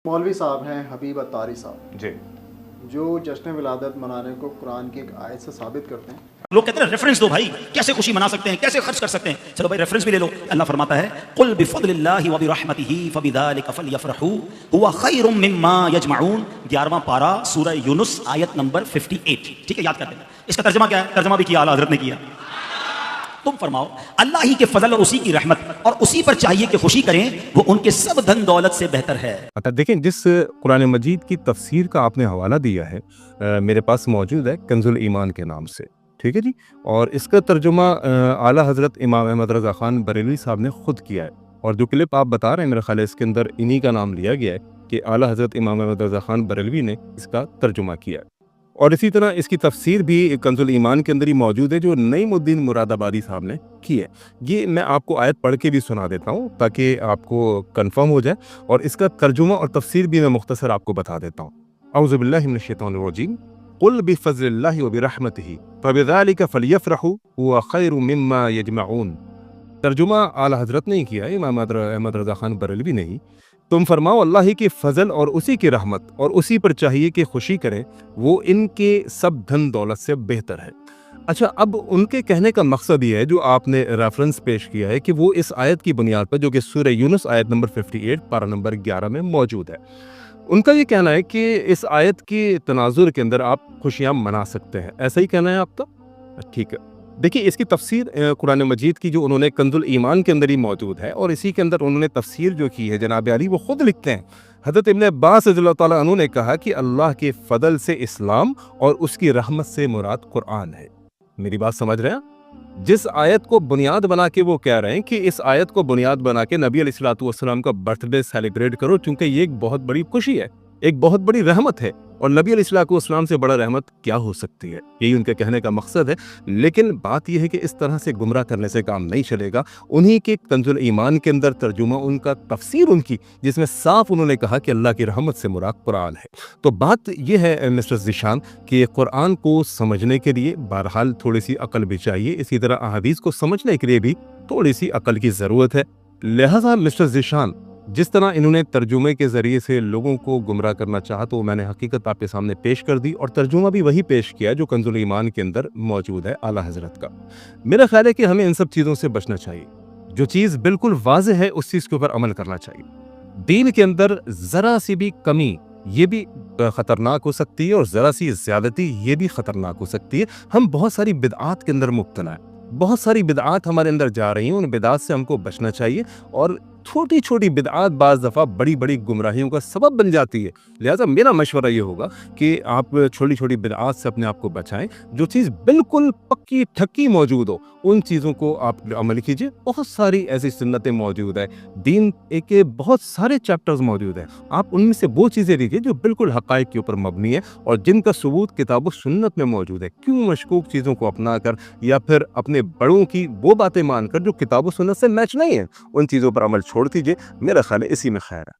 مولوی صاحب ہیں حبیب اتاری صاحب، جی، جو جشن ولادت منانے کو قرآن کی ایک آیت سے ثابت کرتے ہیں۔ لوگ کہتے ہیں ریفرنس دو بھائی، کیسے خوشی منا سکتے ہیں، کیسے خرچ کر سکتے ہیں، چلو بھائی ریفرنس بھی لے لو۔ اللہ فرماتا ہے قل بفضل اللہ وبرحمتہ فبذلک فلیفرحوا هو خیر مما یجمعون، 11واں پارہ سورہ یونس آیت نمبر 58۔ ٹھیک ہے، یاد کر لیں۔ اس کا ترجمہ کیا ہے؟ ترجمہ بھی کیا اعلیٰ حضرت نے کیا۔ تم فرماؤ اللہ ہی کے فضل اور اسی کی رحمت اور اسی پر چاہیے کہ خوشی کریں، وہ ان کے سب دھن دولت سے بہتر ہے۔ دیکھیں جس قرآن مجید کی تفسیر کا آپ نے حوالہ دیا ہے میرے پاس موجود ہے کنز الایمان کے نام سے، ٹھیک ہے جی، اور اس کا ترجمہ اعلیٰ حضرت امام احمد رضا خان بریلوی صاحب نے خود کیا ہے، اور جو کلپ آپ بتا رہے ہیں میرا خیال ہے اس کے اندر انہی کا نام لیا گیا ہے کہ اعلیٰ حضرت امام احمد رضا خان بریلوی نے اس کا ترجمہ کیا ہے۔ اور اسی طرح اس کی تفسیر بھی کنز الایمان کے اندر ہی موجود ہے جو نعیم الدین مراد آبادی صاحب نے کی ہے۔ یہ میں آپ کو آیت پڑھ کے بھی سنا دیتا ہوں تاکہ آپ کو کنفرم ہو جائے، اور اس کا ترجمہ اور تفسیر بھی میں مختصر آپ کو بتا دیتا ہوں۔ اعوذ باللہ من الشیطان الرجیم، قل بفضل اللہ وبرحمتہ فبذلک فلیفرحوا هو خیر مما یجمعون۔ ترجمہ اعلیٰ حضرت نے کیا ہے، امام احمد رضا خان بریلوی نے ہی۔ تم فرماؤ اللہ ہی کے فضل اور اسی کی رحمت اور اسی پر چاہیے کہ خوشی کریں، وہ ان کے سب دھن دولت سے بہتر ہے۔ اچھا، اب ان کے کہنے کا مقصد یہ ہے جو آپ نے ریفرنس پیش کیا ہے کہ وہ اس آیت کی بنیاد پر جو کہ سورہ یونس آیت نمبر 58 پارہ نمبر 11 میں موجود ہے، ان کا یہ کہنا ہے کہ اس آیت کے تناظر کے اندر آپ خوشیاں منا سکتے ہیں، ایسا ہی کہنا ہے آپ کا؟ ٹھیک ہے، دیکھیے اس کی تفسیر قرآن مجید کی جو انہوں نے کنز الایمان کے اندر ہی موجود ہے، اور اسی کے اندر انہوں نے تفسیر جو کی ہے جناب علی وہ خود لکھتے ہیں۔ حضرت ابن عباس رضی اللہ تعالیٰ عنہ نے کہا کہ اللہ کے فضل سے اسلام اور اس کی رحمت سے مراد قرآن ہے۔ میری بات سمجھ رہے ہیں؟ جس آیت کو بنیاد بنا کے وہ کہہ رہے ہیں کہ اس آیت کو بنیاد بنا کے نبی علیہ الصلوۃ والسلام کا برتھ ڈے سیلیبریٹ کرو، چونکہ یہ ایک بہت بڑی خوشی ہے، ایک بہت بڑی رحمت ہے، اور نبی علیہ الصلوۃ والسلام سے بڑا رحمت کیا ہو سکتی ہے، یہی ان کے کہنے کا مقصد ہے۔ لیکن بات یہ ہے کہ اس طرح سے گمراہ کرنے سے کام نہیں چلے گا۔ انہی کے کنز الایمان کے اندر ترجمہ ان کا، تفسیر ان کی، جس میں صاف انہوں نے کہا کہ اللہ کی رحمت سے مراد قرآن ہے۔ تو بات یہ ہے مسٹر ذیشان کہ قرآن کو سمجھنے کے لیے بہرحال تھوڑی سی عقل بھی چاہیے، اسی طرح احادیث کو سمجھنے کے لیے بھی تھوڑی سی عقل کی ضرورت ہے۔ لہٰذا مسٹر ذیشان جس طرح انہوں نے ترجمے کے ذریعے سے لوگوں کو گمراہ کرنا چاہا تو میں نے حقیقت آپ کے سامنے پیش کر دی، اور ترجمہ بھی وہی پیش کیا جو کنز الایمان کے اندر موجود ہے اعلیٰ حضرت کا۔ میرا خیال ہے کہ ہمیں ان سب چیزوں سے بچنا چاہیے، جو چیز بالکل واضح ہے اس چیز کے اوپر عمل کرنا چاہیے۔ دین کے اندر ذرا سی بھی کمی یہ بھی خطرناک ہو سکتی ہے، اور ذرا سی زیادتی یہ بھی خطرناک ہو سکتی ہے۔ ہم بہت ساری بدعات کے اندر مبتلا ہیں، بہت ساری بدعات ہمارے اندر جا رہی ہیں، ان بدعات سے ہم کو بچنا چاہیے، اور چھوٹی چھوٹی بدعات بعض دفعہ بڑی بڑی گمراہیوں کا سبب بن جاتی ہے۔ لہٰذا میرا مشورہ یہ ہوگا کہ آپ چھوٹی چھوٹی بدعات سے اپنے آپ کو بچائیں، جو چیز بالکل پکی ٹھکی موجود ہو ان چیزوں کو آپ عمل کیجیے۔ بہت ساری ایسی سنتیں موجود ہیں، دین کے بہت سارے چیپٹرز موجود ہیں، آپ ان میں سے وہ چیزیں لیجیے جو بالکل حقائق کے اوپر مبنی ہے اور جن کا ثبوت کتاب و سنت میں موجود ہے۔ کیوں مشکوک چیزوں کو اپنا کر یا پھر اپنے بڑوں کی وہ باتیں مان کر جو کتاب و سنت سے میچ نہیں ہیں، ان چیزوں پر عمل چھوڑ دیجیے۔ میرا خیال ہے اسی میں خیر ہے۔